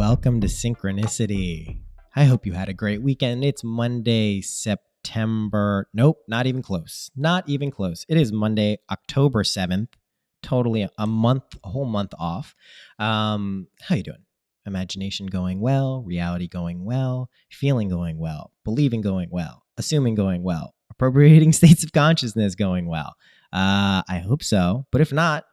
welcome to Synchronicity. I hope you had a great weekend. It's Monday, September. Nope, not even close. Not even close. It is Monday, October 7th. Totally a whole month off. How you doing? Imagination going well, reality going well, feeling going well, believing going well, assuming going well, appropriating states of consciousness going well. I hope so. But if not,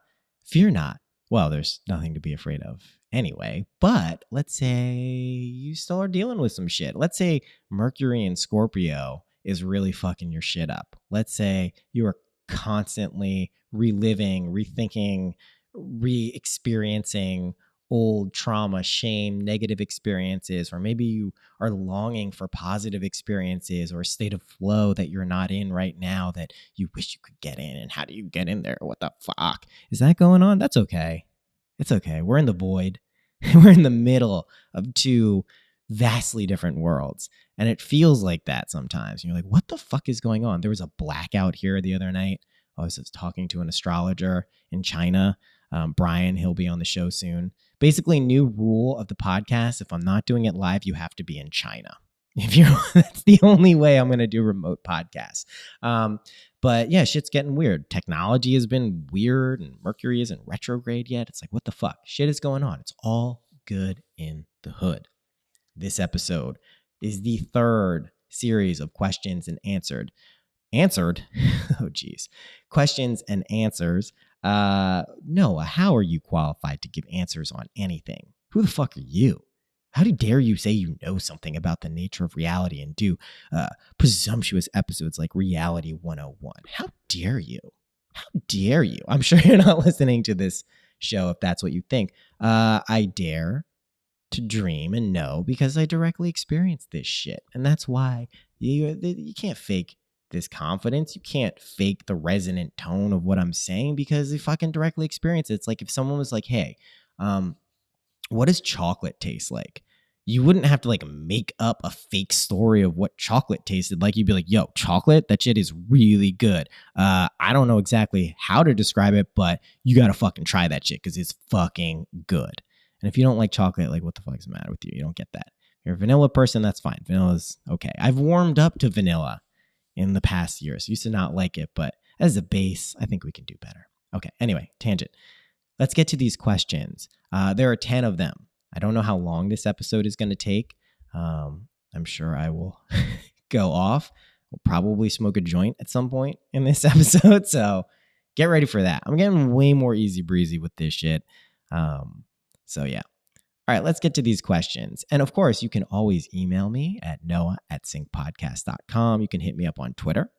fear not. Well, there's nothing to be afraid of anyway. But let's say you still are dealing with some shit. Let's say Mercury in Scorpio is really fucking your shit up. Let's say you are constantly reliving, rethinking, re-experiencing old trauma, shame, negative experiences, or maybe you are longing for positive experiences or a state of flow that you're not in right now that you wish you could get in. And how do you get in there? What the fuck is that going on? That's okay. It's okay. We're in the void. We're in the middle of two vastly different worlds. And it feels like that sometimes. And you're like, what the fuck is going on? There was a blackout here the other night. I was talking to an astrologer in China. Brian, he'll be on the show soon. Basically, new rule of the podcast. If I'm not doing it live, you have to be in China. That's the only way I'm going to do remote podcasts. But yeah, shit's getting weird. Technology has been weird and Mercury isn't retrograde yet. It's like, what the fuck? Shit is going on. It's all good in the hood. This episode is the third series of questions and answered. Oh, geez. Questions and answers. Noah, how are you qualified to give answers on anything? Who the fuck are you? How dare you say you know something about the nature of reality and do presumptuous episodes like Reality 101? How dare you? How dare you? I'm sure you're not listening to this show if that's what you think. I dare to dream and know because I directly experienced this shit. And that's why you can't fake this confidence. You can't fake the resonant tone of what I'm saying because you fucking directly experience it. It's like if someone was like, hey, what does chocolate taste like? You wouldn't have to like make up a fake story of what chocolate tasted like. You'd be like, yo, chocolate, that shit is really good. I don't know exactly how to describe it, but you got to fucking try that shit because it's fucking good. And if you don't like chocolate, like what the fuck is the matter with you? You don't get that. If you're a vanilla person, that's fine. Vanilla's okay. I've warmed up to vanilla in the past years. Used to not like it, but as a base, I think we can do better. Okay, anyway, tangent. Let's get to these questions. There are 10 of them. I don't know how long this episode is going to take. I'm sure I will go off. We'll probably smoke a joint at some point in this episode, so get ready for that. I'm getting way more easy breezy with this shit. So yeah. All right, let's get to these questions. And of course, you can always email me at noah@syncpodcast.com. You can hit me up on Twitter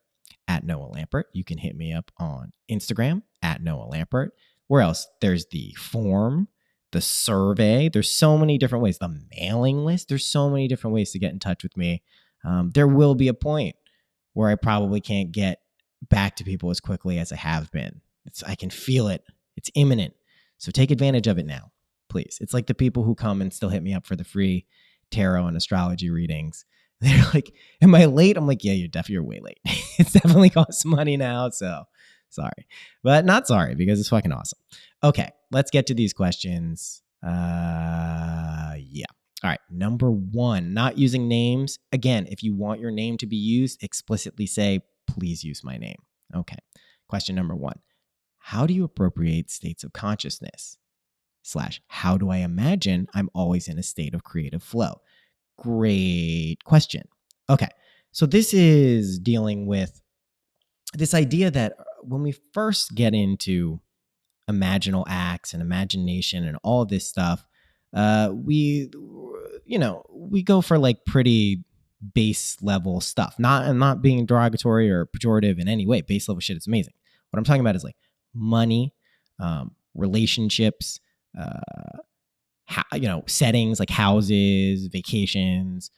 at Noah Lampert. You can hit me up on Instagram at Noah Lampert. Where else? There's the form, the survey. There's so many different ways. The mailing list. There's so many different ways to get in touch with me. There will be a point where I probably can't get back to people as quickly as I have been. I can feel it. It's imminent. So take advantage of it now. Please. It's like the people who come and still hit me up for the free tarot and astrology readings. They're like, am I late? I'm like, yeah, you're way late. It's definitely costs money now. So sorry, but not sorry because it's fucking awesome. Okay, let's get to these questions. Yeah. All right. Number 1, not using names. Again, if you want your name to be used, explicitly say, please use my name. Okay. Question number 1. How do you appropriate states of consciousness? / how do I imagine I'm always in a state of creative flow? Great question. Okay. So this is dealing with this idea that when we first get into imaginal acts and imagination and all this stuff, we go for like pretty base level stuff. I'm not being derogatory or pejorative in any way. Base level shit is amazing. What I'm talking about is like money, relationships, settings like houses, vacations,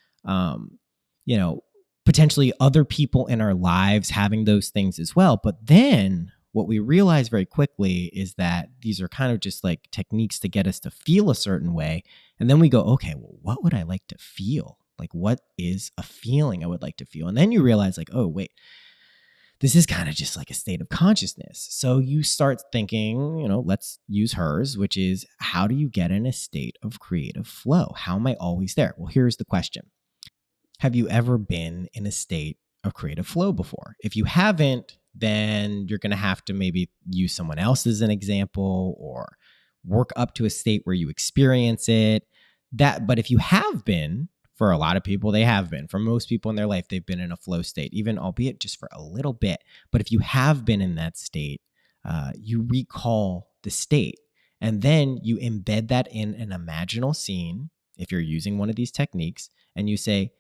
potentially other people in our lives having those things as well. But then what we realize very quickly is that these are kind of just like techniques to get us to feel a certain way. And then we go, okay, well, what would I like to feel? Like, what is a feeling I would like to feel? And then you realize like, oh, wait, this is kind of just like a state of consciousness. So you start thinking, let's use hers, which is, how do you get in a state of creative flow? How am I always there? Well, here's the question. Have you ever been in a state of creative flow before? If you haven't, then you're going to have to maybe use someone else as an example or work up to a state where you experience it. But if you have been, for a lot of people, they have been. For most people in their life, they've been in a flow state, even albeit just for a little bit. But if you have been in that state, you recall the state, and then you embed that in an imaginal scene, if you're using one of these techniques, and you say,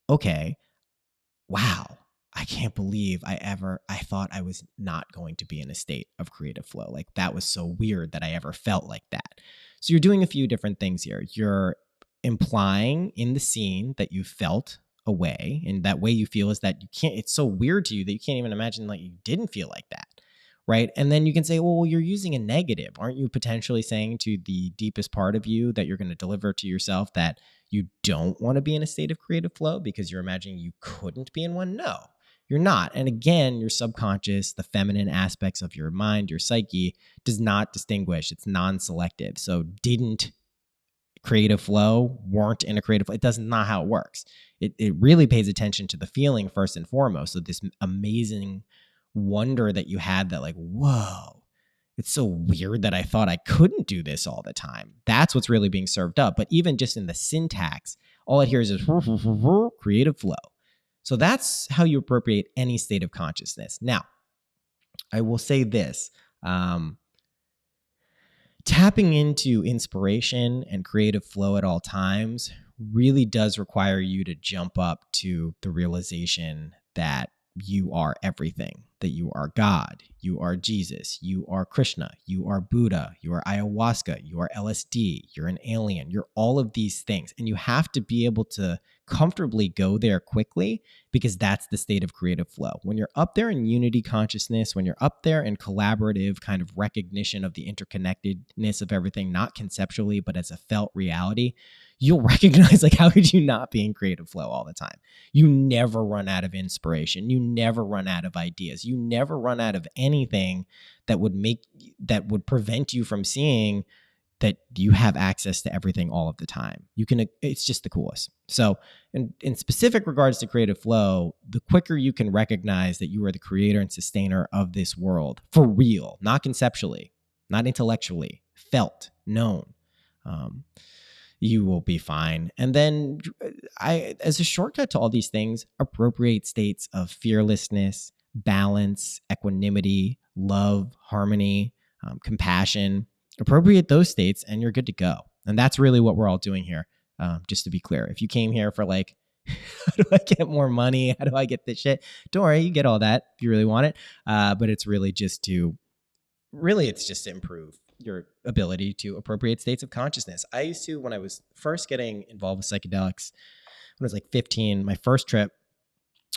okay, wow, I can't believe I thought I was not going to be in a state of creative flow. Like, that was so weird that I ever felt like that. So you're doing a few different things here. You're implying in the scene that you felt a way, and that way you feel is that it's so weird to you that you can't even imagine like you didn't feel like that. Right. And then you can say, well, you're using a negative. Aren't you potentially saying to the deepest part of you that you're going to deliver to yourself that you don't want to be in a state of creative flow because you're imagining you couldn't be in one? No, you're not. And again, your subconscious, the feminine aspects of your mind, your psyche, does not distinguish. It's non-selective. So didn't creative flow, weren't in a creative flow. It does not how it works. It really pays attention to the feeling first and foremost. So this amazing wonder that you had, that like, whoa, it's so weird that I thought I couldn't do this all the time. That's what's really being served up. But even just in the syntax, all it hears is creative flow. So that's how you appropriate any state of consciousness. Now, I will say this. Tapping into inspiration and creative flow at all times really does require you to jump up to the realization that you are everything, that you are God, you are Jesus, you are Krishna, you are Buddha, you are ayahuasca, you are LSD, you're an alien, you're all of these things. And you have to be able to comfortably go there quickly, because that's the state of creative flow. When you're up there in unity consciousness, when you're up there in collaborative kind of recognition of the interconnectedness of everything, not conceptually, but as a felt reality, you'll recognize, like, how could you not be in creative flow all the time? You never run out of inspiration. You never run out of ideas. You never run out of anything that would prevent you from seeing that you have access to everything all of the time. It's just the coolest. So in specific regards to creative flow, the quicker you can recognize that you are the creator and sustainer of this world for real, not conceptually, not intellectually, felt, known, you will be fine. And then as a shortcut to all these things, appropriate states of fearlessness, balance, equanimity, love, harmony, compassion. Appropriate those states and you're good to go. And that's really what we're all doing here. Just to be clear, if you came here for like, how do I get more money? How do I get this shit? Don't worry, you get all that if you really want it. But it's just to improve your ability to appropriate states of consciousness. I used to, when I was first getting involved with psychedelics, when I was like 15, my first trip,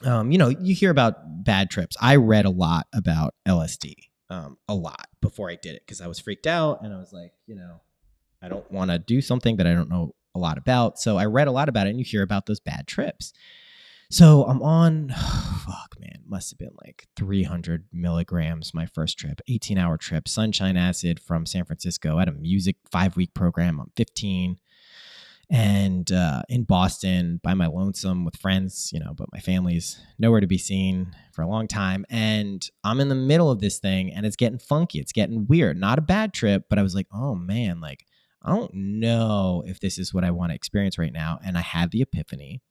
you hear about bad trips. I read a lot about LSD, a lot before I did it, because I was freaked out and I was like, I don't want to do something that I don't know a lot about. So I read a lot about it, and you hear about those bad trips. So I'm on, must have been like 300 milligrams my first trip, 18-hour trip, sunshine acid from San Francisco at a music 5-week program. I'm 15 and in Boston by my lonesome with friends, but my family's nowhere to be seen for a long time. And I'm in the middle of this thing and it's getting funky. It's getting weird. Not a bad trip, but I was like, oh man, like, I don't know if this is what I want to experience right now. And I had the epiphany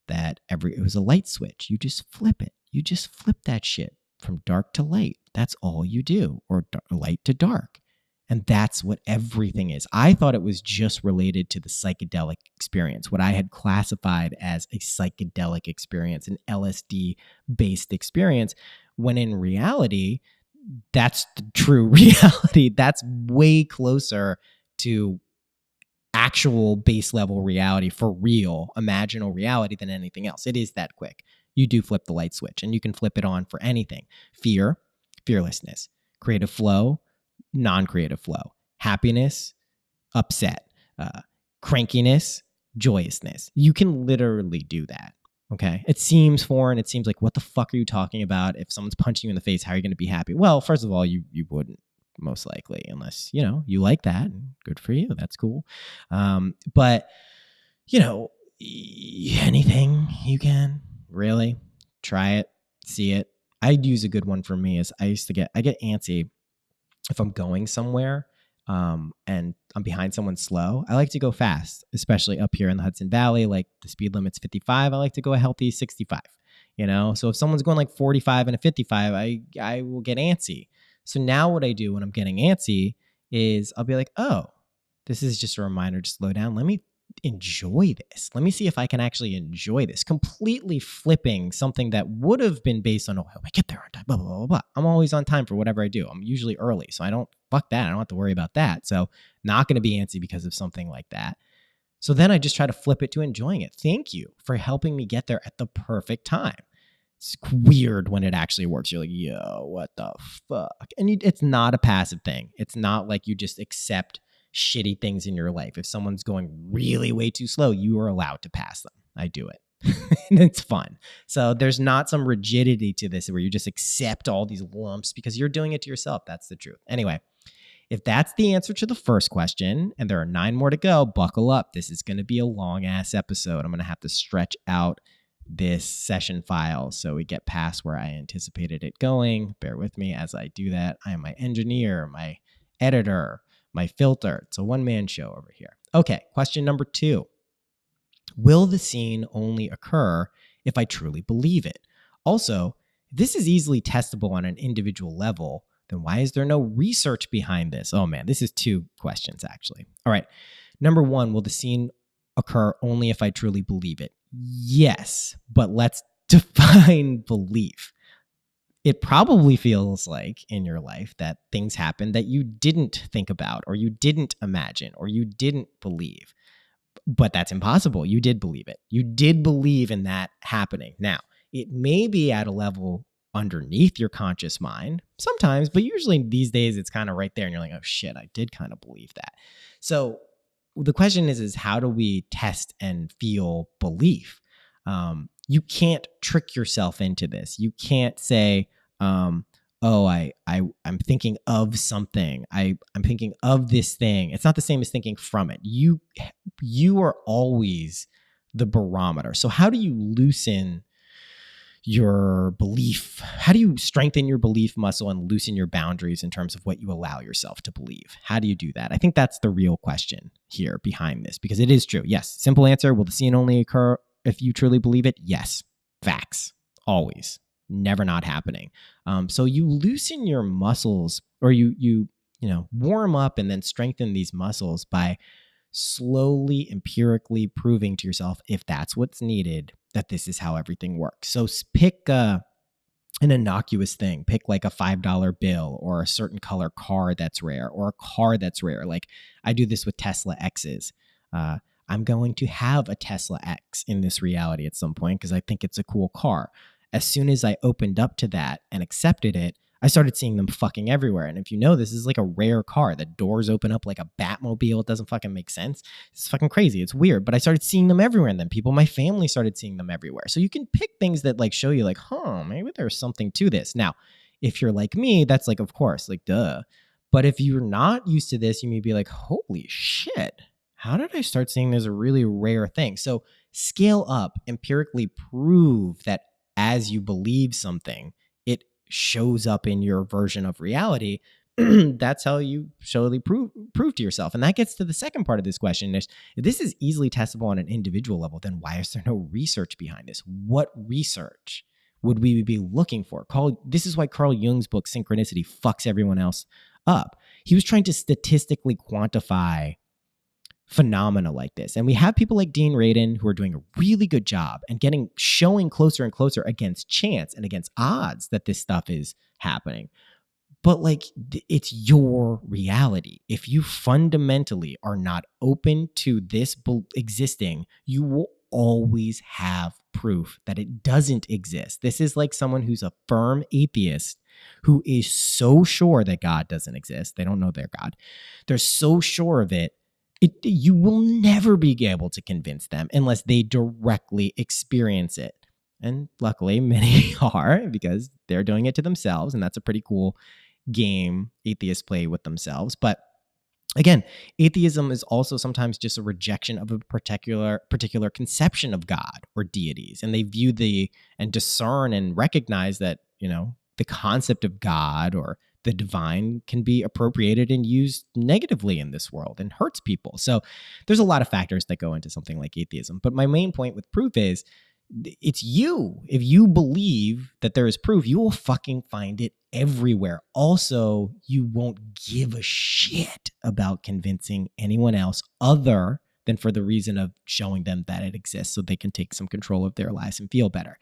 that it was a light switch. You just flip it. You just flip that shit from dark to light. That's all you do, or light to dark. And that's what everything is. I thought it was just related to the psychedelic experience, what I had classified as a psychedelic experience, an LSD-based experience, when in reality, that's the true reality. That's way closer to actual base level reality, for real, imaginal reality, than anything else. It is that quick. You do flip the light switch, and you can flip it on for anything. Fear, fearlessness, creative flow, non-creative flow, happiness, upset, crankiness, joyousness. You can literally do that. Okay. It seems foreign. It seems like, what the fuck are you talking about? If someone's punching you in the face, how are you going to be happy? Well, first of all, you wouldn't, most likely, unless, you like that. Good for you. That's cool. But, anything you can, really, try it, see it. I'd use a good one for me is I get antsy if I'm going somewhere and I'm behind someone slow. I like to go fast, especially up here in the Hudson Valley. Like the speed limit's 55. I like to go a healthy 65. So if someone's going like 45 and a 55, I will get antsy. So now what I do when I'm getting antsy is I'll be like, oh, this is just a reminder to slow down. Let me enjoy this. Let me see if I can actually enjoy this. Completely flipping something that would have been based on, oh, I get there on time, blah, blah, blah, blah. I'm always on time for whatever I do. I'm usually early. So I don't have to worry about that. So not going to be antsy because of something like that. So then I just try to flip it to enjoying it. Thank you for helping me get there at the perfect time. It's weird when it actually works. You're like, yo, what the fuck? And it's not a passive thing. It's not like you just accept shitty things in your life. If someone's going really way too slow, you are allowed to pass them. I do it. And it's fun. So there's not some rigidity to this where you just accept all these lumps because you're doing it to yourself. That's the truth. Anyway, if that's the answer to the first question, and there are 9 more to go, buckle up. This is going to be a long ass episode. I'm going to have to stretch out this session file so we get past where I anticipated it going. Bear with me as I do that. I am my engineer, my editor, my filter. It's a one-man show over here. Okay, question number 2. Will the scene only occur if I truly believe it? Also, if this is easily testable on an individual level, then why is there no research behind this? Oh man, this is 2 questions actually. All right. Number 1, will the scene occur only if I truly believe it? Yes, but let's define belief. It probably feels like in your life that things happen that you didn't think about or you didn't imagine or you didn't believe. But that's impossible. You did believe it. You did believe in that happening. Now, it may be at a level underneath your conscious mind sometimes, but usually these days it's kind of right there and you're like, oh shit, I did kind of believe that. So the question is how do we test and feel belief? You can't trick yourself into this. You can't say, I'm thinking of something. I'm thinking of this thing. It's not the same as thinking from it. You are always the barometer. So how do you loosen your belief? How do you strengthen your belief muscle and loosen your boundaries in terms of what you allow yourself to believe? How do you do that? I think that's the real question here behind this, because it is true. Yes. Simple answer. Will the scene only occur if you truly believe it? Yes. Facts. Always. Never not happening. So you loosen your muscles, or you warm up and then strengthen these muscles by slowly, empirically proving to yourself, if that's what's needed, that this is how everything works. So pick an innocuous thing. Pick like a $5 bill or a certain color car that's rare, or a car that's rare. Like I do this with Tesla X's. I'm going to have a Tesla X in this reality at some point because I think it's a cool car. As soon as I opened up to that and accepted it, I started seeing them fucking everywhere. And if you know, this is like a rare car. The doors open up like a Batmobile. It doesn't fucking make sense. It's fucking crazy. It's weird. But I started seeing them everywhere. And then my family started seeing them everywhere. So you can pick things that like show you like, maybe there's something to this. Now, if you're like me, that's like, of course, like, duh. But if you're not used to this, you may be like, holy shit, how did I start seeing this a really rare thing? So scale up, empirically prove that as you believe something, it shows up in your version of reality. That's how you slowly prove to yourself. And that gets to the second part of this question. If this is easily testable on an individual level, then why is there no research behind this? What research would we be looking for? This is why Carl Jung's book, Synchronicity, fucks everyone else up. He was trying to statistically quantify phenomena like this. And we have people like Dean Radin who are doing a really good job and showing closer and closer against chance and against odds that this stuff is happening. But like, it's your reality. If you fundamentally are not open to this existing, you will always have proof that it doesn't exist. This is like someone who's a firm atheist who is so sure that God doesn't exist. They don't know their God. They're so sure of it. You will never be able to convince them unless they directly experience it. And luckily, many are, because they're doing it to themselves. And that's a pretty cool game atheists play with themselves. But again, atheism is also sometimes just a rejection of a particular conception of God or deities, and they view and discern and recognize that the concept of God or the divine can be appropriated and used negatively in this world and hurts people. So there's a lot of factors that go into something like atheism. But my main point with proof is it's you. If you believe that there is proof, you will fucking find it everywhere. Also, you won't give a shit about convincing anyone else other than for the reason of showing them that it exists so they can take some control of their lives and feel better.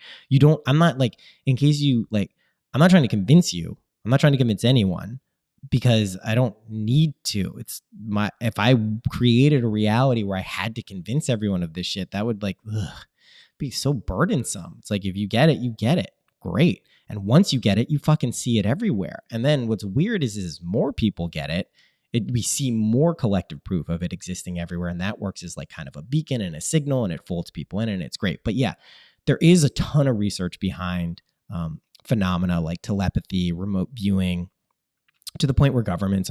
I'm not like, in case you like, I'm not trying to convince you. I'm not trying to convince anyone because I don't need to. If I created a reality where I had to convince everyone of this shit, that would be so burdensome. It's like, if you get it, you get it. Great. And once you get it, you fucking see it everywhere. And then what's weird is more people get it, we see more collective proof of it existing everywhere. And that works as like kind of a beacon and a signal, and it folds people in, and it's great. But yeah, there is a ton of research behind phenomena like telepathy, remote viewing, to the point where governments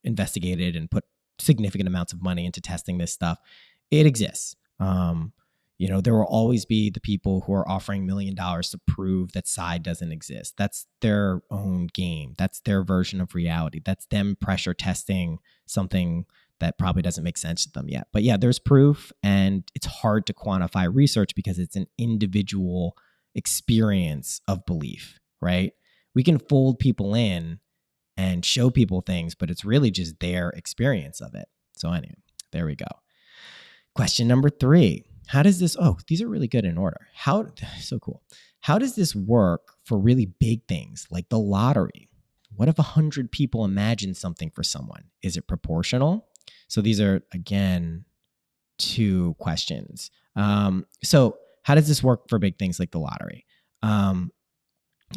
investigated and put significant amounts of money into testing this stuff. It exists. There will always be the people who are offering $1 million to prove that psi doesn't exist. That's their own game. That's their version of reality. That's them pressure testing something that probably doesn't make sense to them yet. But yeah, there's proof, and it's hard to quantify research because it's an individual experience of belief, right? We can fold people in and show people things, but it's really just their experience of it. So anyway, there we go. Question number 3. How does this, these are really good in order. So cool. How does this work for really big things like the lottery? What if 100 people imagine something for someone? Is it proportional? So these are, again, 2 questions. So how does this work for big things like the lottery?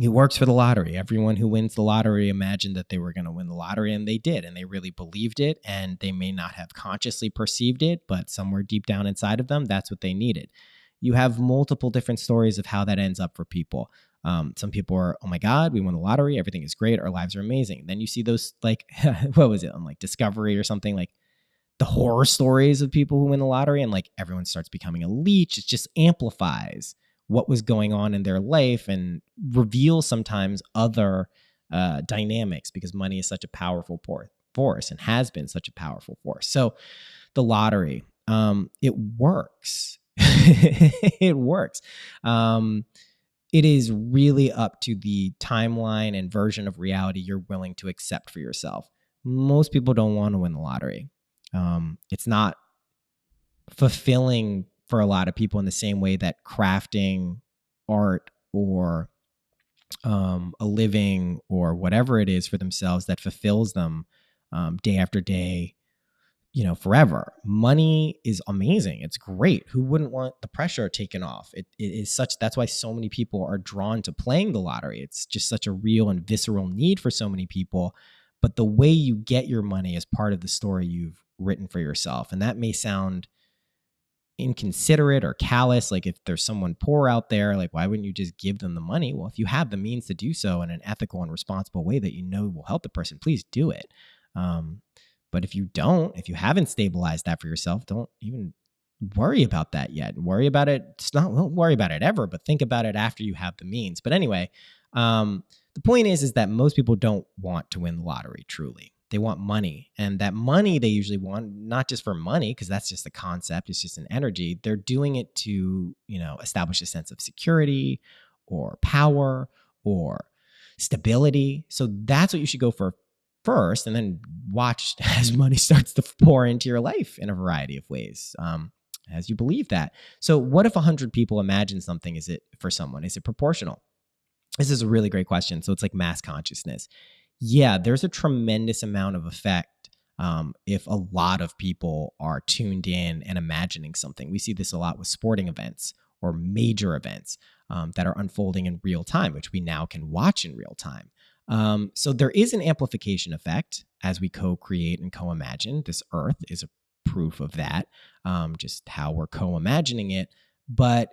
It works for the lottery. Everyone who wins the lottery imagined that they were going to win the lottery, and they did, and they really believed it, and they may not have consciously perceived it, but somewhere deep down inside of them, that's what they needed. You have multiple different stories of how that ends up for people. Some people are, oh my God, we won the lottery, everything is great, our lives are amazing. Then you see those, like, what was it, on like Discovery or something, like the horror stories of people who win the lottery, and like everyone starts becoming a leech. It just amplifies what was going on in their life and reveals sometimes other dynamics, because money is such a powerful force and has been such a powerful force. So the lottery, it works. It works. It is really up to the timeline and version of reality you're willing to accept for yourself. Most people don't want to win the lottery. It's not fulfilling for a lot of people in the same way that crafting art or a living or whatever it is for themselves that fulfills them day after day, forever. Money is amazing. It's great. Who wouldn't want the pressure taken off? It is such, that's why so many people are drawn to playing the lottery. It's just such a real and visceral need for so many people. But the way you get your money is part of the story you've written for yourself. And that may sound inconsiderate or callous. Like, if there's someone poor out there, like, why wouldn't you just give them the money? Well, if you have the means to do so in an ethical and responsible way that will help the person, please do it. But if you haven't stabilized that for yourself, don't even worry about that yet. Worry about it. Don't worry about it ever, but think about it after you have the means. But anyway, the point is that most people don't want to win the lottery truly. They want money, and that money they usually want not just for money, because that's just the concept. It's just an energy. They're doing it to, establish a sense of security or power or stability. So that's what you should go for first, and then watch as money starts to pour into your life in a variety of ways as you believe that. So what if 100 people imagine something? Is it for someone? Is it proportional? This is a really great question. So it's like mass consciousness. Yeah, there's a tremendous amount of effect if a lot of people are tuned in and imagining something. We see this a lot with sporting events or major events that are unfolding in real time, which we now can watch in real time. So there is an amplification effect as we co-create and co-imagine. This earth is a proof of that, just how we're co-imagining it. But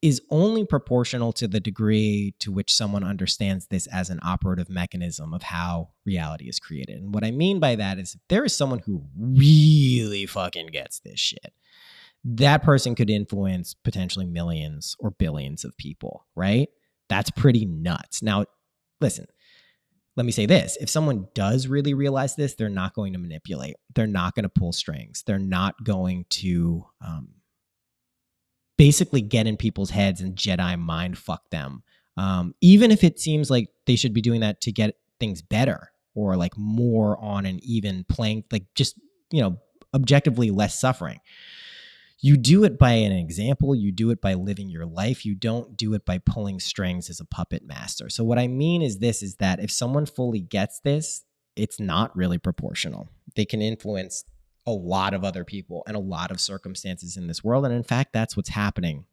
is only proportional to the degree to which someone understands this as an operative mechanism of how reality is created. And what I mean by that is if there is someone who really fucking gets this shit, that person could influence potentially millions or billions of people, right? That's pretty nuts. Now, listen, let me say this. If someone does really realize this, they're not going to manipulate. They're not going to pull strings. They're not going to basically get in people's heads and Jedi mind fuck them. Even if it seems like they should be doing that to get things better or like more on an even playing, like just, objectively less suffering. You do it by an example. You do it by living your life. You don't do it by pulling strings as a puppet master. So what I mean is that if someone fully gets this, it's not really proportional. They can influence a lot of other people and a lot of circumstances in this world. And in fact, that's what's happening.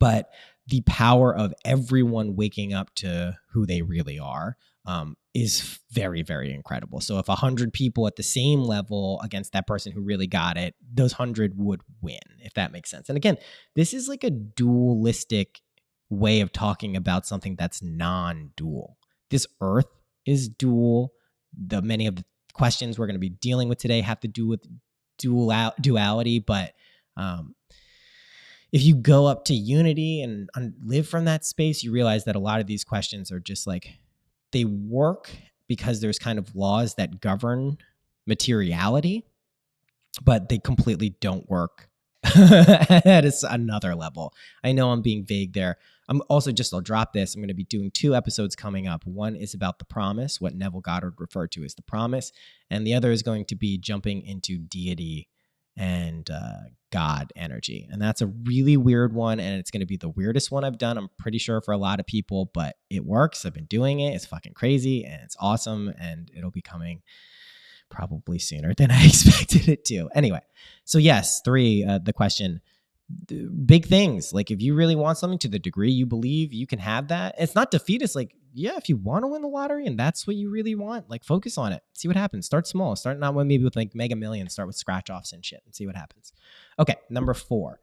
But the power of everyone waking up to who they really are is very, very incredible. So if 100 people at the same level against that person who really got it, those 100 would win, if that makes sense. And again, this is like a dualistic way of talking about something that's non-dual. This earth is dual. Many of the questions we're going to be dealing with today have to do with duality, but if you go up to unity and live from that space, you realize that a lot of these questions are just like, they work because there's kind of laws that govern materiality, but they completely don't work at another level. I know I'm being vague there. I'll drop this. I'm going to be doing 2 episodes coming up. One is about the promise, what Neville Goddard referred to as the promise. And the other is going to be jumping into deity and God energy. And that's a really weird one. And it's going to be the weirdest one I've done, I'm pretty sure, for a lot of people, but it works. I've been doing it. It's fucking crazy and it's awesome. And it'll be coming probably sooner than I expected it to. Anyway, so yes, 3, the question, big things. Like if you really want something to the degree you believe you can have that, it's not defeatist. Like, yeah, if you want to win the lottery and that's what you really want, like focus on it. See what happens. Start small. Start not maybe with like Mega Millions. Start with scratch offs and shit and see what happens. Okay, number 4.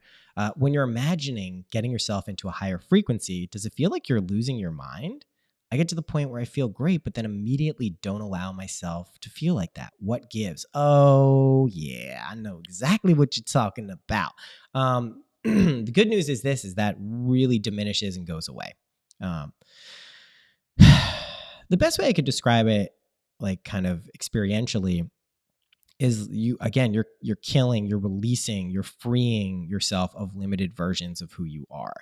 When you're imagining getting yourself into a higher frequency, does it feel like you're losing your mind? I get to the point where I feel great, but then immediately don't allow myself to feel like that. What gives? Oh, yeah, I know exactly what you're talking about. The good news is that really diminishes and goes away. The best way I could describe it, like kind of experientially, is you're killing, you're releasing, you're freeing yourself of limited versions of who you are.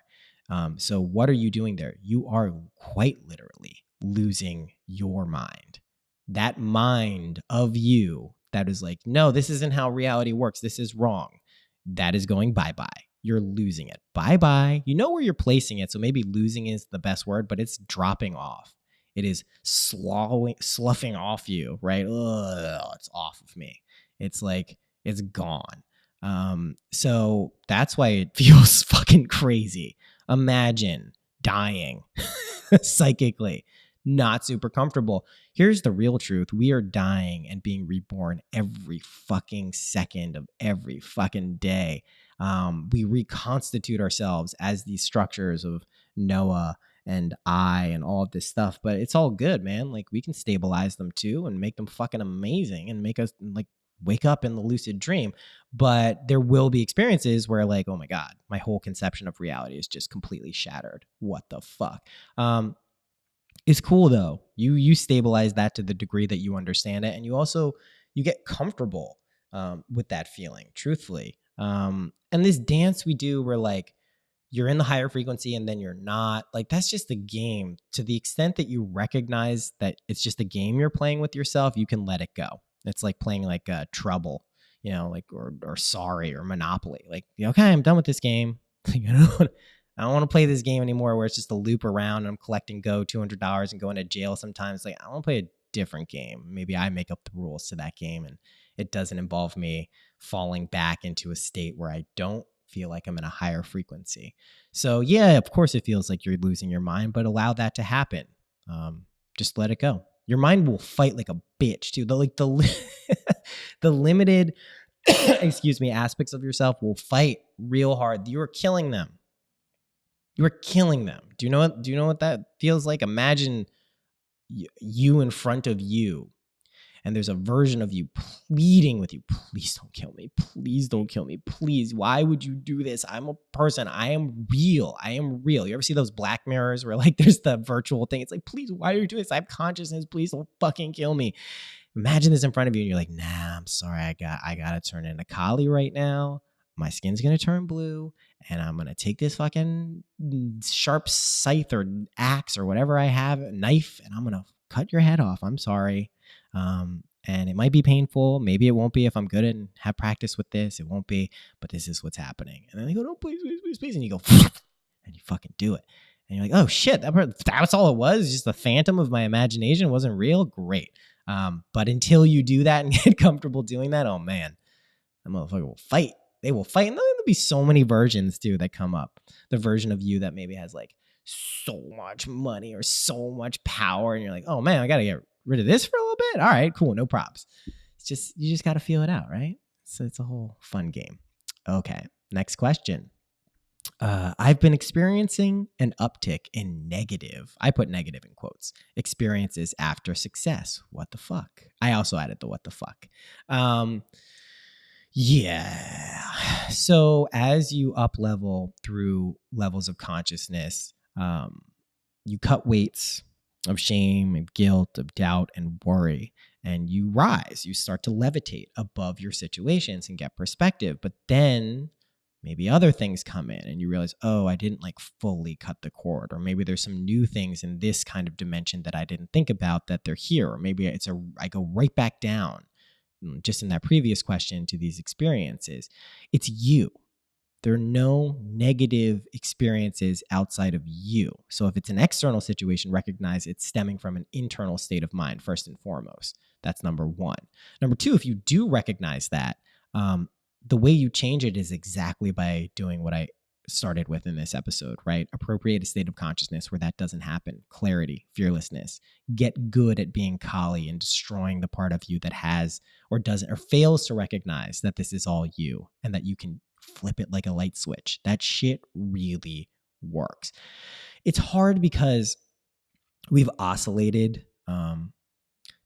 So what are you doing there? You are quite literally losing your mind. That mind of you that is like, no, this isn't how reality works. This is wrong. That is going bye-bye. You're losing it. Bye-bye. You know where you're placing it. So maybe losing is the best word, but it's dropping off. It is sloughing off you, right? Ugh, it's off of me. It's like, it's gone. So that's why it feels fucking crazy. Imagine dying psychically, not super comfortable. Here's the real truth. We are dying and being reborn every fucking second of every fucking day. We reconstitute ourselves as these structures of Noah and I and all of this stuff, but it's all good, man. Like we can stabilize them too and make them fucking amazing and make us like wake up in the lucid dream. But there will be experiences where like, oh my God, my whole conception of reality is just completely shattered. What the fuck? It's cool though. You stabilize that to the degree that you understand it. And you get comfortable with that feeling, truthfully. And this dance we do where like, you're in the higher frequency and then you're not, like, that's just a game. To the extent that you recognize that it's just a game you're playing with yourself, you can let it go. It's like playing like Trouble, like, or Sorry or Monopoly. Like, okay, I'm done with this game. Like, I don't want to play this game anymore where it's just a loop around and I'm collecting $200 and going to jail sometimes. Like, I want to play a different game. Maybe I make up the rules to that game and it doesn't involve me falling back into a state where I don't feel like I'm in a higher frequency. So yeah, of course it feels like you're losing your mind, but allow that to happen. Just let it go. Your mind will fight like a bitch too. The limited, aspects of yourself will fight real hard. You are killing them. You are killing them. Do you know what that feels like? Imagine you in front of you, and there's a version of you pleading with you, please don't kill me. Please don't kill me. Please. Why would you do this? I'm a person. I am real. I am real. You ever see those Black Mirrors where like there's the virtual thing? It's like, please, why are you doing this? I have consciousness. Please don't fucking kill me. Imagine this in front of you and you're like, nah, I'm sorry. I gotta turn into Kali right now. My skin's gonna turn blue and I'm gonna take this fucking sharp scythe or axe or whatever I have, a knife, and I'm gonna cut your head off. I'm sorry. And it might be painful. Maybe it won't be if I'm good and have practice with this. It won't be, but this is what's happening. And then they go, no, please, please, please, please. And you go, and you fucking do it. And you're like, oh shit, that's all it was. Just the phantom of my imagination. It wasn't real. Great. But until you do that and get comfortable doing that, oh man, that motherfucker will fight. They will fight. And there'll be so many versions too that come up. The version of you that maybe has like so much money or so much power. And you're like, oh man, I got to get rid of this for a little bit. All right, cool. No props. You just got to feel it out, right? So it's a whole fun game. Okay. Next question. I've been experiencing an uptick in negative, I put negative in quotes, experiences after success. What the fuck? I also added the what the fuck. Yeah. So as you up level through levels of consciousness, you cut weights of shame and guilt, of doubt and worry, and you rise. You start to levitate above your situations and get perspective. But then maybe other things come in and you realize, oh, I didn't like fully cut the cord, or maybe there's some new things in this kind of dimension that I didn't think about that they're here, or maybe I go right back down just in that previous question to these experiences. It's you. There are no negative experiences outside of you. So if it's an external situation, recognize it's stemming from an internal state of mind, first and foremost. That's number one. Number two, if you do recognize that, the way you change it is exactly by doing what I started with in this episode, right? Appropriate a state of consciousness where that doesn't happen. Clarity, fearlessness. Get good at being Kali and destroying the part of you that has or doesn't or fails to recognize that this is all you and that you can flip it like a light switch. That shit really works. It's hard because we've oscillated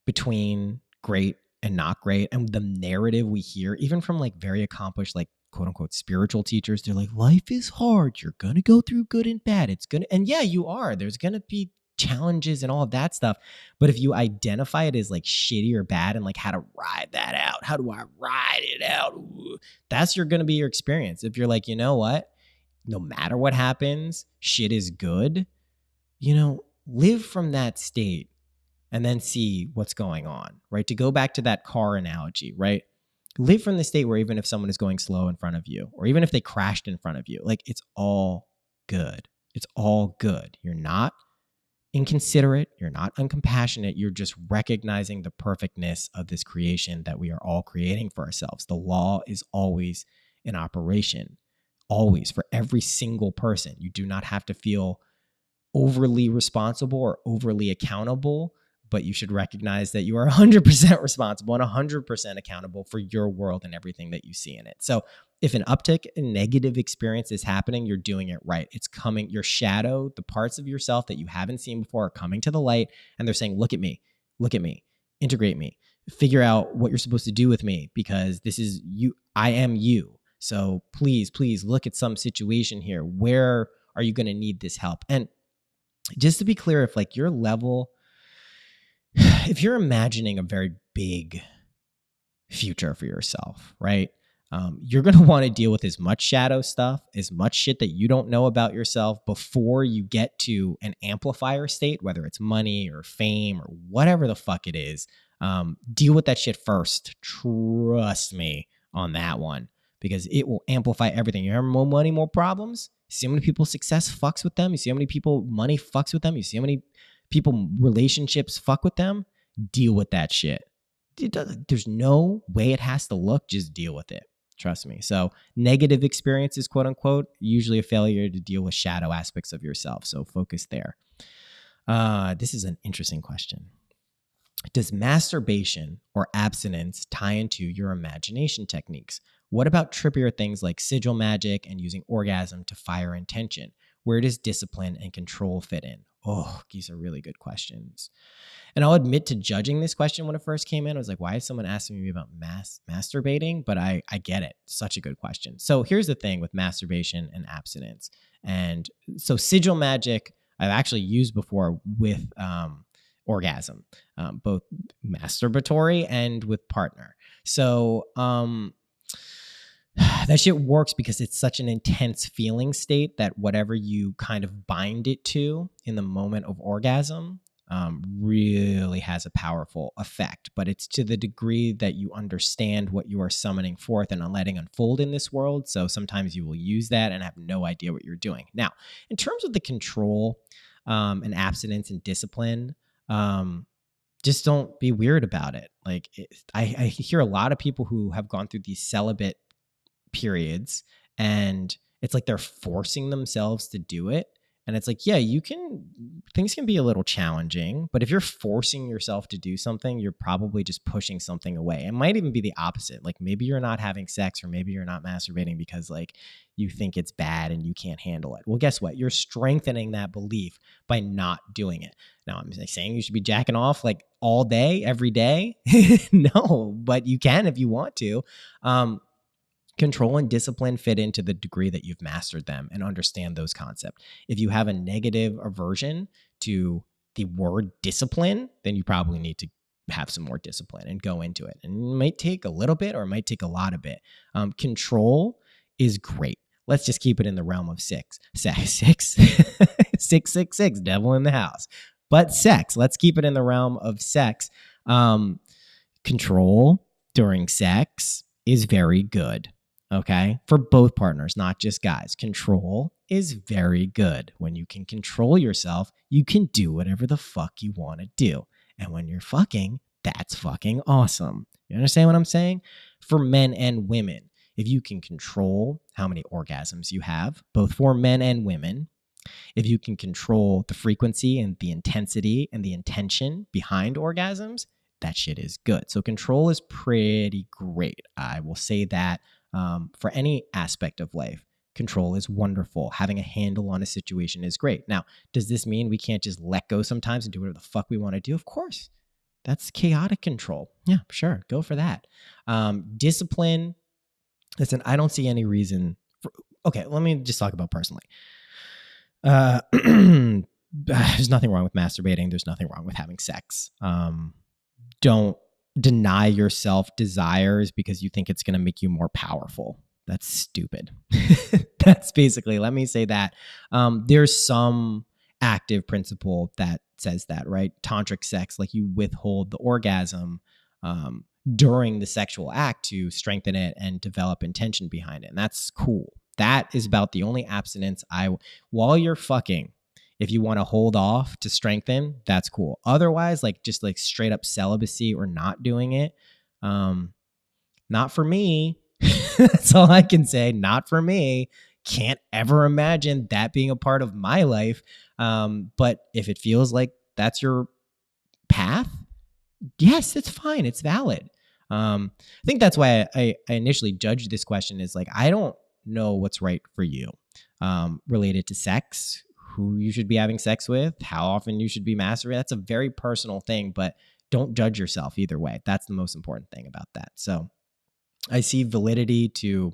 between great and not great. And the narrative we hear, even from like very accomplished, like quote unquote spiritual teachers, they're like, life is hard. You're going to go through good and bad. And yeah, you are. There's going to be challenges and all of that stuff. But if you identify it as like shitty or bad and like how to ride that out, how do I ride it out? Ooh, that's going to be your experience. If you're like, you know what, no matter what happens, shit is good, live from that state and then see what's going on, right? To go back to that car analogy, right? Live from the state where even if someone is going slow in front of you, or even if they crashed in front of you, like it's all good. It's all good. You're not inconsiderate. You're not uncompassionate. You're just recognizing the perfectness of this creation that we are all creating for ourselves. The law is always in operation, always, for every single person. You do not have to feel overly responsible or overly accountable, but you should recognize that you are 100% responsible and 100% accountable for your world and everything that you see in it. So if an uptick in negative experience is happening, you're doing it right. It's coming, your shadow, the parts of yourself that you haven't seen before are coming to the light, and they're saying, look at me, integrate me, figure out what you're supposed to do with me, because this is you, I am you. So please look at some situation here. Where are you going to need this help? And just to be clear, if like your level, if you're imagining a very big future for yourself, right? You're going to want to deal with as much shadow stuff, as much shit that you don't know about yourself before you get to an amplifier state, whether it's money or fame or whatever the fuck it is. Deal with that shit first. Trust me on that one, because it will amplify everything. You have more money, more problems. See how many people success fucks with them. You see how many people money fucks with them. You see how many people relationships fuck with them. Deal with that shit. There's no way it has to look. Just deal with it. Trust me. So negative experiences, quote unquote, usually a failure to deal with shadow aspects of yourself. So focus there. This is an interesting question. Does masturbation or abstinence tie into your imagination techniques? What about trippier things like sigil magick and using orgasm to fire intention? Where does discipline and control fit in? Oh, these are really good questions. And I'll admit to judging this question when it first came in. I was like, why is someone asking me about masturbating? But I get it. Such a good question. So here's the thing with masturbation and abstinence. And so sigil magick, I've actually used before with orgasm, both masturbatory and with partner. So that shit works because it's such an intense feeling state that whatever you kind of bind it to in the moment of orgasm really has a powerful effect. But it's to the degree that you understand what you are summoning forth and letting unfold in this world. So sometimes you will use that and have no idea what you're doing. Now, in terms of the control and abstinence and discipline, just don't be weird about it. Like I hear a lot of people who have gone through these celibate periods and it's like they're forcing themselves to do it. And it's like, yeah, things can be a little challenging, but if you're forcing yourself to do something, you're probably just pushing something away. It might even be the opposite. Like maybe you're not having sex or maybe you're not masturbating because like you think it's bad and you can't handle it. Well, guess what? You're strengthening that belief by not doing it. Now, I'm saying you should be jacking off like all day, every day. No, but you can if you want to. Control and discipline fit into the degree that you've mastered them and understand those concepts. If you have a negative aversion to the word discipline, then you probably need to have some more discipline and go into it. And it might take a little bit or it might take a lot of it. Control is great. Let's just keep it in the realm of six, 666, devil in the house. But sex, let's keep it in the realm of sex. Control during sex is very good. Okay, for both partners, not just guys. Control is very good. When you can control yourself, you can do whatever the fuck you want to do. And when you're fucking, that's fucking awesome. You understand what I'm saying? For men and women, if you can control how many orgasms you have, both for men and women, if you can control the frequency and the intensity and the intention behind orgasms, that shit is good. So control is pretty great. I will say that. For any aspect of life, control is wonderful. Having a handle on a situation is great. Now, does this mean we can't just let go sometimes and do whatever the fuck we want to do? Of course. That's chaotic control. Yeah, sure. Go for that. Discipline. Listen, I don't see any reason okay, let me just talk about personally. There's nothing wrong with masturbating. There's nothing wrong with having sex. Don't deny yourself desires because you think it's going to make you more powerful. That's stupid. That's basically, let me say that. There's some active principle that says that, right? Tantric sex, like you withhold the orgasm during the sexual act to strengthen it and develop intention behind it. And that's cool. That is about the only abstinence while you're fucking, if you want to hold off to strengthen, that's cool. Otherwise, like just like straight up celibacy or not doing it, not for me. That's all I can say. Not for me. Can't ever imagine that being a part of my life. But if it feels like that's your path, yes, it's fine. It's valid. I think that's why I initially judged this question is like, I don't know what's right for you related to sex, who you should be having sex with, how often you should be masturbating. That's a very personal thing, but don't judge yourself either way. That's the most important thing about that. So I see validity to,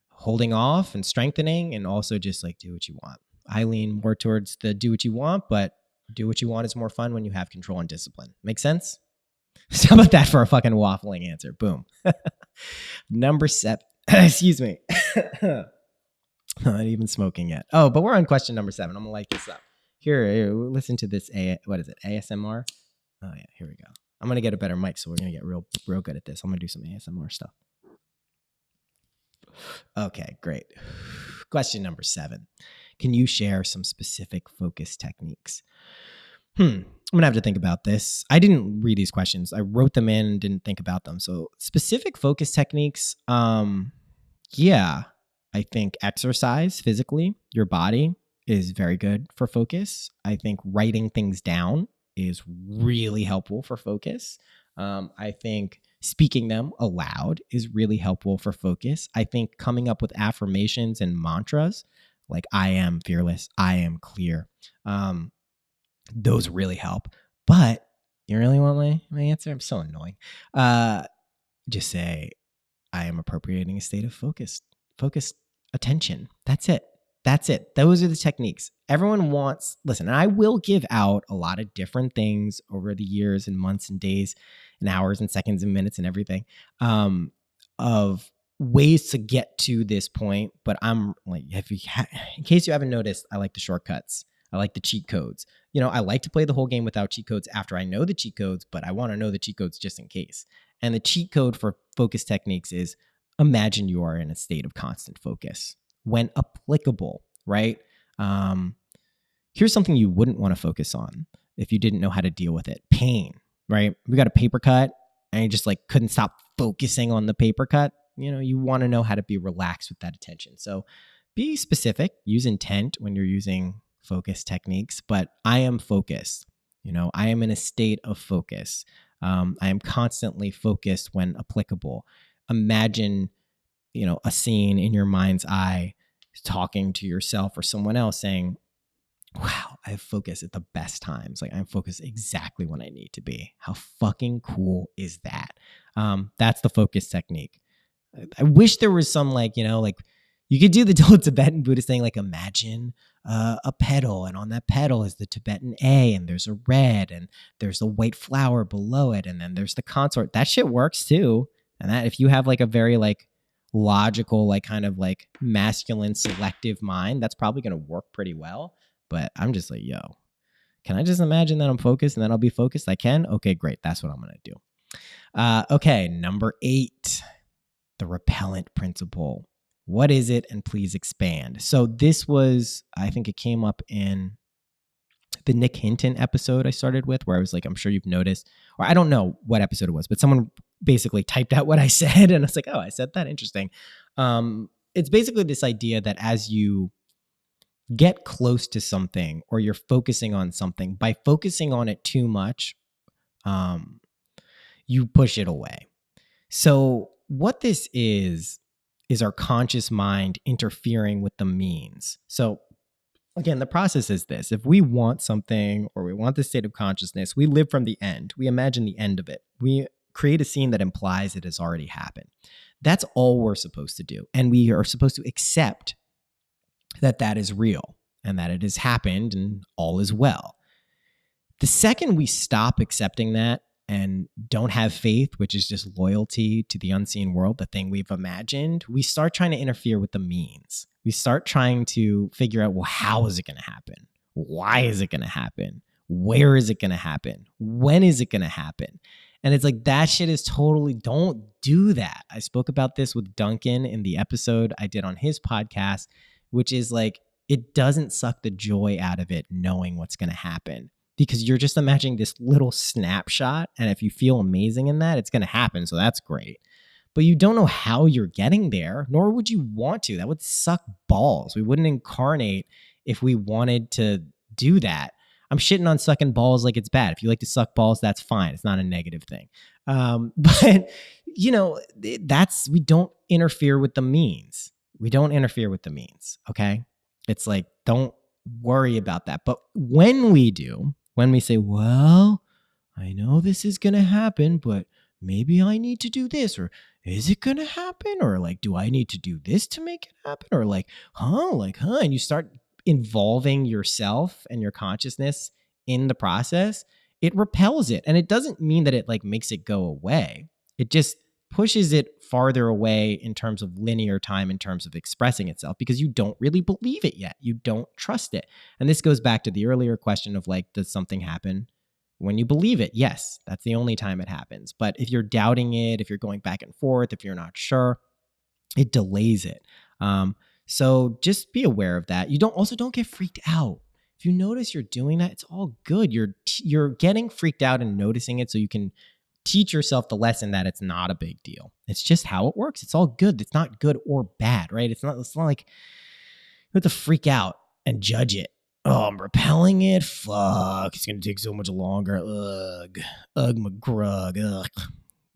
holding off and strengthening, and also just like do what you want. I lean more towards the do what you want, but do what you want is more fun when you have control and discipline. Make sense? So how about that for a fucking waffling answer? Boom. Number 7. Excuse me. Not even smoking yet. Oh, but we're on question number 7. I'm gonna light this up. Here, listen to this. What is it? ASMR? Oh yeah, here we go. I'm gonna get a better mic, so we're gonna get real good at this. I'm gonna do some ASMR stuff. Okay, great. Question number 7. Can you share some specific focus techniques? I'm gonna have to think about this. I didn't read these questions. I wrote them in and didn't think about them. So specific focus techniques. Yeah. I think exercise physically, your body is very good for focus. I think writing things down is really helpful for focus. I think speaking them aloud is really helpful for focus. I think coming up with affirmations and mantras like I am fearless, I am clear. Those really help. But you really want my answer? I'm so annoying. Just say, I am appropriating a state of focused attention. That's it. That's it. Those are the techniques. Everyone wants, listen, and I will give out a lot of different things over the years and months and days and hours and seconds and minutes and everything, of ways to get to this point. But I'm like, in case you haven't noticed, I like the shortcuts. I like the cheat codes. I like to play the whole game without cheat codes after I know the cheat codes, but I want to know the cheat codes just in case. And the cheat code for focus techniques is imagine you are in a state of constant focus when applicable, right? Here's something you wouldn't want to focus on if you didn't know how to deal with it. Pain, right? We got a paper cut and you just couldn't stop focusing on the paper cut. You want to know how to be relaxed with that attention. So be specific, use intent when you're using focus techniques, but I am focused. I am in a state of focus. I am constantly focused when applicable. Imagine, a scene in your mind's eye, talking to yourself or someone else saying, wow, I have focus at the best times. Like I'm focused exactly when I need to be. How fucking cool is that? That's the focus technique. I wish there was some you could do the Tibetan Buddhist thing, like imagine a petal, and on that petal is the Tibetan A, and there's a red, and there's a white flower below it, and then there's the consort. That shit works too. And that if you have a very logical, kind of masculine selective mind, that's probably going to work pretty well. But I'm just like, yo, can I just imagine that I'm focused and then I'll be focused? I can? Okay, great. That's what I'm going to do. Okay, number 8, the repellant principle. What is it? And please expand. So this was, I think it came up in the Nick Hinton episode I started with, where I was like, I'm sure you've noticed, or I don't know what episode it was, but someone basically typed out what I said. And I was like, oh, I said that. Interesting. It's basically this idea that as you get close to something or you're focusing on something, by focusing on it too much, you push it away. So what this is our conscious mind interfering with the means. So again, the process is this. If we want something or we want this state of consciousness, we live from the end. We imagine the end of it. We create a scene that implies it has already happened. That's all we're supposed to do. And we are supposed to accept that that is real and that it has happened and all is well. The second we stop accepting that and don't have faith, which is just loyalty to the unseen world, the thing we've imagined, we start trying to interfere with the means. We start trying to figure out, well, how is it going to happen? Why is it going to happen? Where is it going to happen? When is it going to happen? And it's like, that shit is totally, don't do that. I spoke about this with Duncan in the episode I did on his podcast, which is like, it doesn't suck the joy out of it knowing what's going to happen. Because you're just imagining this little snapshot. And if you feel amazing in that, it's going to happen. So that's great. But you don't know how you're getting there, nor would you want to. That would suck balls. We wouldn't incarnate if we wanted to do that. I'm shitting on sucking balls like it's bad. If you like to suck balls, that's fine. It's not a negative thing. But, we don't interfere with the means. We don't interfere with the means, okay? It's like, don't worry about that. But when we do, when we say, well, I know this is going to happen, but maybe I need to do this, or is it going to happen? Or do I need to do this to make it happen? Or and you start involving yourself and your consciousness in the process, it repels it. And it doesn't mean that it makes it go away. It just pushes it farther away in terms of linear time, in terms of expressing itself, because you don't really believe it yet. You don't trust it. And this goes back to the earlier question of does something happen when you believe it? Yes, that's the only time it happens. But if you're doubting it, if you're going back and forth, if you're not sure, it delays it. So just be aware of that. You don't get freaked out. If you notice you're doing that, it's all good. You're getting freaked out and noticing it so you can teach yourself the lesson that it's not a big deal. It's just how it works. It's all good. It's not good or bad, right? It's not like you have to freak out and judge it. Oh, I'm repelling it. Fuck. It's going to take so much longer. Ugh. Ugh, McGrug. Ugh.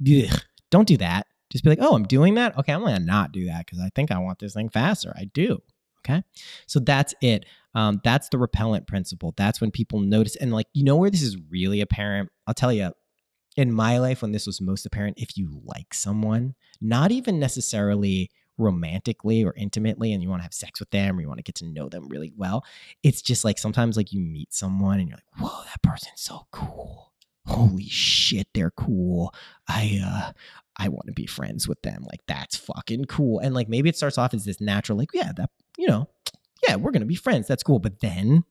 Ugh. Don't do that. Just be like, oh, I'm doing that? Okay, I'm going to not do that because I think I want this thing faster. I do. Okay. So that's it. That's the repellent principle. That's when people notice. And like, where this is really apparent? I'll tell you, in my life, when this was most apparent, if you like someone, not even necessarily romantically or intimately, and you want to have sex with them or you want to get to know them really well, it's just like sometimes like you meet someone and you're like, whoa, that person's so cool. Holy shit, they're cool. I want to be friends with them. Like, that's fucking cool. And like, maybe it starts off as this natural, like, yeah, that, yeah, we're going to be friends. That's cool. But then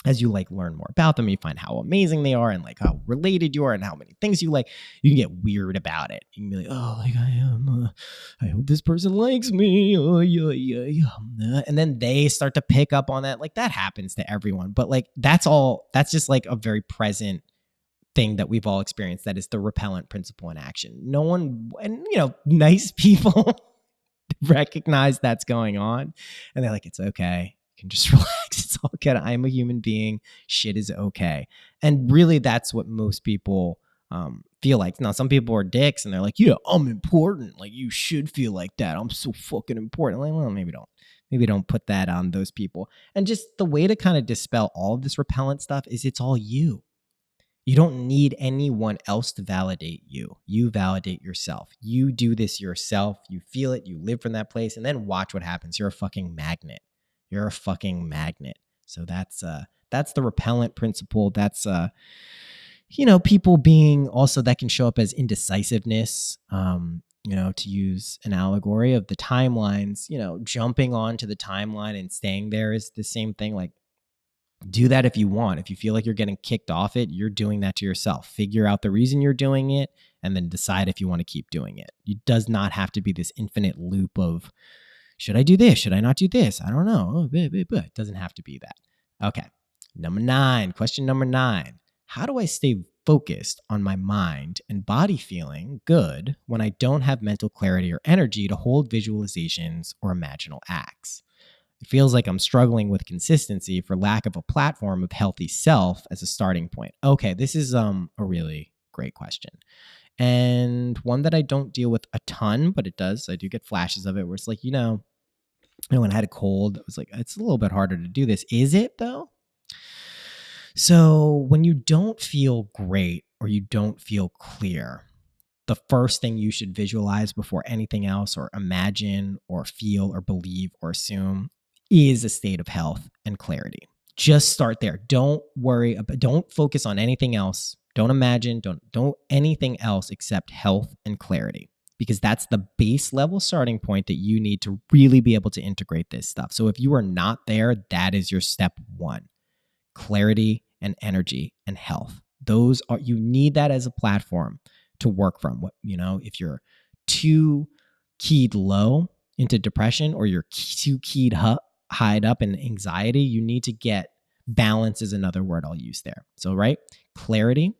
as you like learn more about them, you find how amazing they are and like how related you are and how many things you like, you can get weird about it. You can be like, oh, like I hope this person likes me. Oh, yeah. And then they start to pick up on that. Like, that happens to everyone. But like, that's just like a very present thing that we've all experienced. That is the repellent principle in action. No one, and nice people recognize that's going on. And they're like, it's okay. You can just relax. It's all good. I'm a human being. Shit is okay. And really, that's what most people feel like. Now, some people are dicks and they're like, yeah, I'm important. Like, you should feel like that. I'm so fucking important. Like, well, maybe don't. Maybe don't put that on those people. And just the way to kind of dispel all of this repellent stuff is it's all you. You don't need anyone else to validate you. You validate yourself. You do this yourself. You feel it. You live from that place. And then watch what happens. You're a fucking magnet. You're a fucking magnet. So that's the repellent principle. That's people being also, that can show up as indecisiveness. To use an allegory of the timelines, jumping onto the timeline and staying there is the same thing. Like, do that if you want. If you feel like you're getting kicked off it, you're doing that to yourself. Figure out the reason you're doing it and then decide if you want to keep doing it. It does not have to be this infinite loop of, should I do this? Should I not do this? I don't know. It doesn't have to be that. Okay. Question number 9. How do I stay focused on my mind and body feeling good when I don't have mental clarity or energy to hold visualizations or imaginal acts? It feels like I'm struggling with consistency for lack of a platform of healthy self as a starting point. Okay, this is a really great question. And one that I don't deal with a ton, but it does. I do get flashes of it where it's like, when I had a cold, I was like, it's a little bit harder to do this. Is it though? So when you don't feel great or you don't feel clear, the first thing you should visualize before anything else or imagine or feel or believe or assume is a state of health and clarity. Just start there. Don't focus on anything else. Don't imagine, don't anything else except health and clarity, because that's the base level starting point that you need to really be able to integrate this stuff. So if you are not there, that is your step 1. Clarity and energy and health. You need that as a platform to work from. If you're too keyed low into depression or you're too keyed high up in anxiety, you need to get balance is another word I'll use there. So, right? Clarity,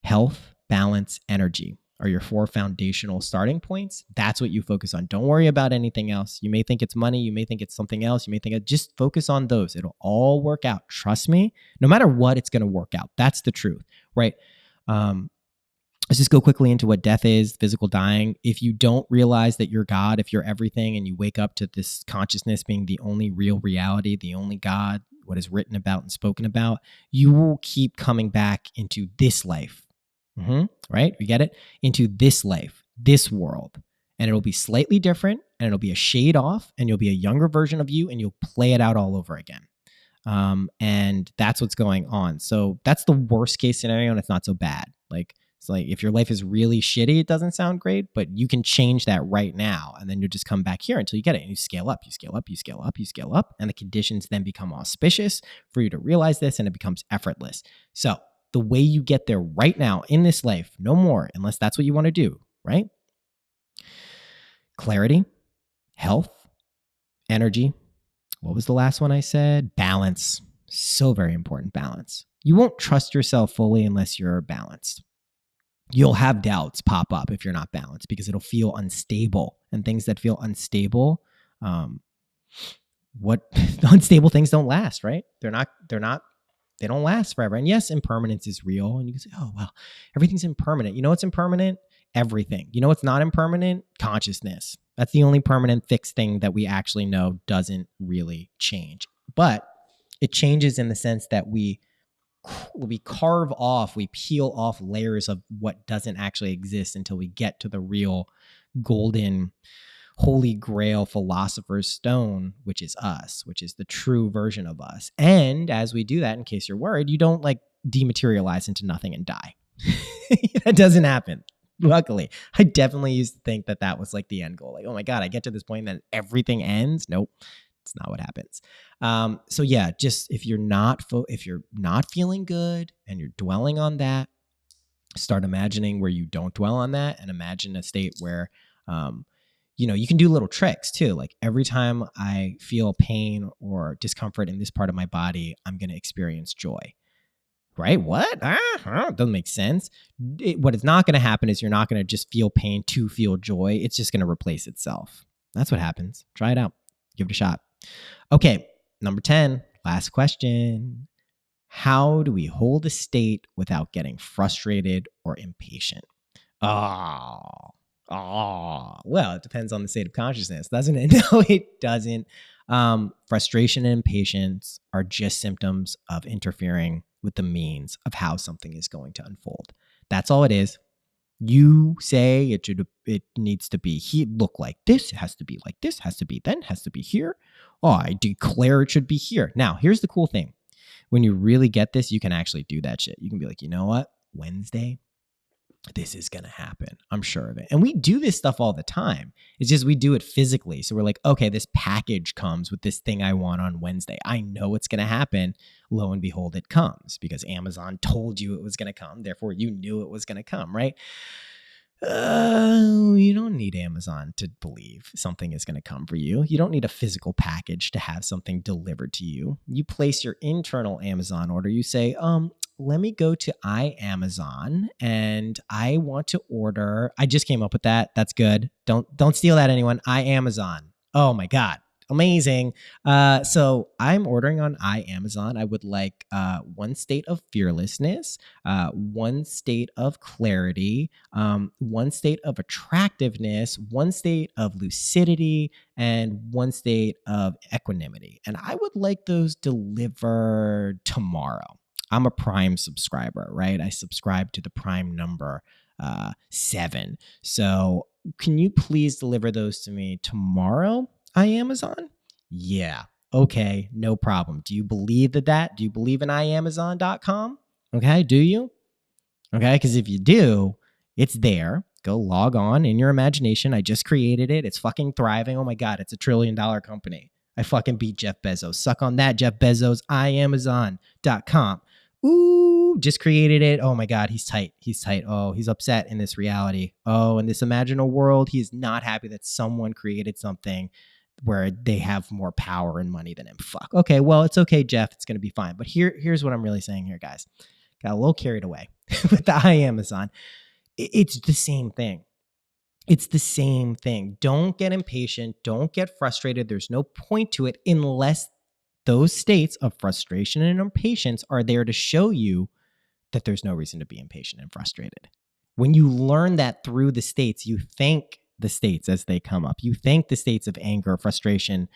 health, balance, energy are your 4 foundational starting points. That's what you focus on. Don't worry about anything else. You may think it's money. You may think it's something else. You may think just focus on those. It'll all work out. Trust me. No matter what, it's going to work out. That's the truth, right? Let's just go quickly into what death is, physical dying. If you don't realize that you're God, if you're everything, and you wake up to this consciousness being the only real reality, the only God, what is written about and spoken about, you will keep coming back into this life. Right? You get it? Into this life, this world. And it'll be slightly different and it'll be a shade off and you'll be a younger version of you and you'll play it out all over again. And that's what's going on. So that's the worst case scenario and it's not so bad. It's like if your life is really shitty, it doesn't sound great, but you can change that right now. And then you just come back here until you get it. And you scale up, you scale up, you scale up, you scale up. And the conditions then become auspicious for you to realize this and it becomes effortless. So the way you get there right now in this life, no more, unless that's what you want to do, right? Clarity, health, energy. What was the last one I said? Balance. So very important, balance. You won't trust yourself fully unless you're balanced. You'll have doubts pop up if you're not balanced because it'll feel unstable. And things that feel unstable, unstable things don't last, right? They don't last forever. And yes, impermanence is real. And you can say, oh, well, everything's impermanent. You know what's impermanent? everything. You know what's not impermanent? Consciousness. That's the only permanent fixed thing that we actually know doesn't really change. But it changes in the sense that we carve off, we peel off layers of what doesn't actually exist until we get to the real golden holy grail philosopher's stone, which is us, which is the true version of us. And as we do that, in case you're worried, you don't like dematerialize into nothing and die. That doesn't happen. Luckily, I definitely used to think that was like the end goal. Like, oh my God, I get to this point and then everything ends. Nope. It's not what happens. So yeah, just if you're not feeling good and you're dwelling on that, start imagining where you don't dwell on that, and imagine a state where, you can do little tricks too. Like every time I feel pain or discomfort in this part of my body, I'm going to experience joy. Right? What? Doesn't make sense. What is not going to happen is you're not going to just feel pain to feel joy. It's just going to replace itself. That's what happens. Try it out. Give it a shot. Okay, number 10, last question. How do we hold a state without getting frustrated or impatient? Well, it depends on the state of consciousness, doesn't it? No, it doesn't. Frustration and impatience are just symptoms of interfering with the means of how something is going to unfold. That's all it is. You say it needs to be look like this, it has to be like this, has to be then, has to be here. Oh, I declare it should be here. Now, here's the cool thing. When you really get this, you can actually do that shit. You can be like, you know what? Wednesday, this is going to happen. I'm sure of it. And we do this stuff all the time. It's just we do it physically. So we're like, okay, this package comes with this thing I want on Wednesday. I know it's going to happen. Lo and behold, it comes because Amazon told you it was going to come. Therefore, you knew it was going to come, right? You don't need Amazon to believe something is going to come for you. You don't need a physical package to have something delivered to you. You place your internal Amazon order. You say, let me go to iAmazon and I want to order. I just came up with that. That's good. Don't steal that, anyone. iAmazon. Oh my God. Amazing. So I'm ordering on iAmazon. I would like 1 state of fearlessness, 1 state of clarity, 1 state of attractiveness, 1 state of lucidity, and 1 state of equanimity. And I would like those delivered tomorrow. I'm a Prime subscriber, right? I subscribe to the Prime number 7. So can you please deliver those to me tomorrow? iAmazon? Yeah. Okay, no problem. Do you believe that? Do you believe in iAmazon.com? Okay, do you? Okay, because if you do, it's there. Go log on in your imagination. I just created it. It's fucking thriving. Oh my God, it's $1 trillion company. I fucking beat Jeff Bezos. Suck on that, Jeff Bezos. iAmazon.com. Ooh, just created it. Oh my God, he's tight. He's tight. Oh, he's upset in this reality. Oh, in this imaginal world, he's not happy that someone created something where they have more power and money than him. Fuck. Okay, well, it's okay, Jeff. It's going to be fine. But here's what I'm really saying here, guys. Got a little carried away with the iAmazon. It's the same thing. It's the same thing. Don't get impatient. Don't get frustrated. There's no point to it unless those states of frustration and impatience are there to show you that there's no reason to be impatient and frustrated. When you learn that through the states, you thank the states as they come up. You thank the states of anger, frustration,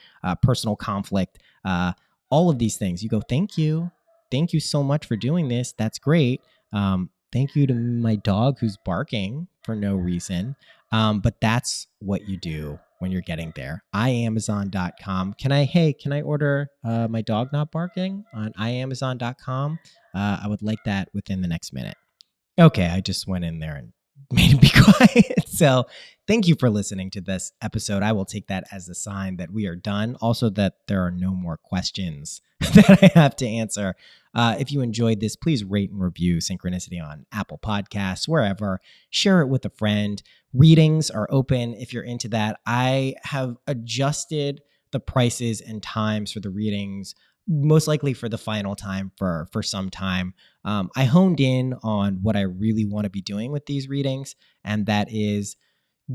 personal conflict, all of these things. You go, thank you. Thank you so much for doing this. That's great. Thank you to my dog who's barking for no reason. But that's what you do when you're getting there. iAmazon.com. Can I order my dog not barking on iAmazon.com? I would like that within the next minute. Okay, I just went in there and made him be quiet. So thank you for listening to this episode. I will take that as a sign that we are done. Also, that there are no more questions that I have to answer. If you enjoyed this, please rate and review Synchronicity on Apple Podcasts, wherever. Share it with a friend. Readings are open if you're into that. I have adjusted the prices and times for the readings, most likely for the final time for some time. I honed in on what I really want to be doing with these readings, and that is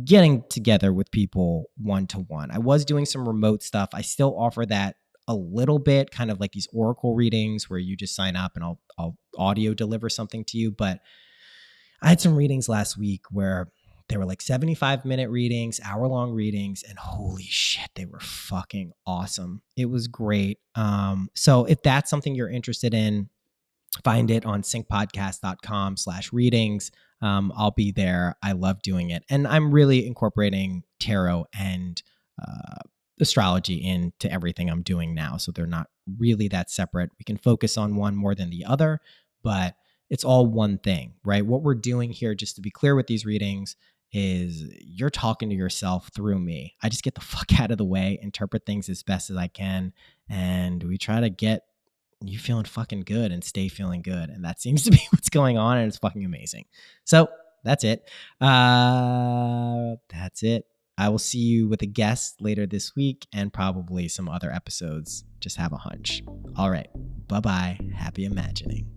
getting together with people one-to-one. I was doing some remote stuff. I still offer that a little bit, kind of like these oracle readings where you just sign up and I'll audio deliver something to you. But I had some readings last week where They were like 75-minute readings, hour-long readings, and holy shit, they were fucking awesome. It was great. So if that's something you're interested in, find it on syncpodcast.com/readings. I'll be there. I love doing it. And I'm really incorporating tarot and astrology into everything I'm doing now. So they're not really that separate. We can focus on one more than the other, but it's all one thing, right? What we're doing here, just to be clear with these readings, is you're talking to yourself through me. I just get the fuck out of the way, interpret things as best as I can, and we try to get you feeling fucking good and stay feeling good. And that seems to be what's going on, and it's fucking amazing. So that's it. That's it. I will see you with a guest later this week and probably some other episodes. Just have a hunch. All right. Bye-bye. Happy imagining.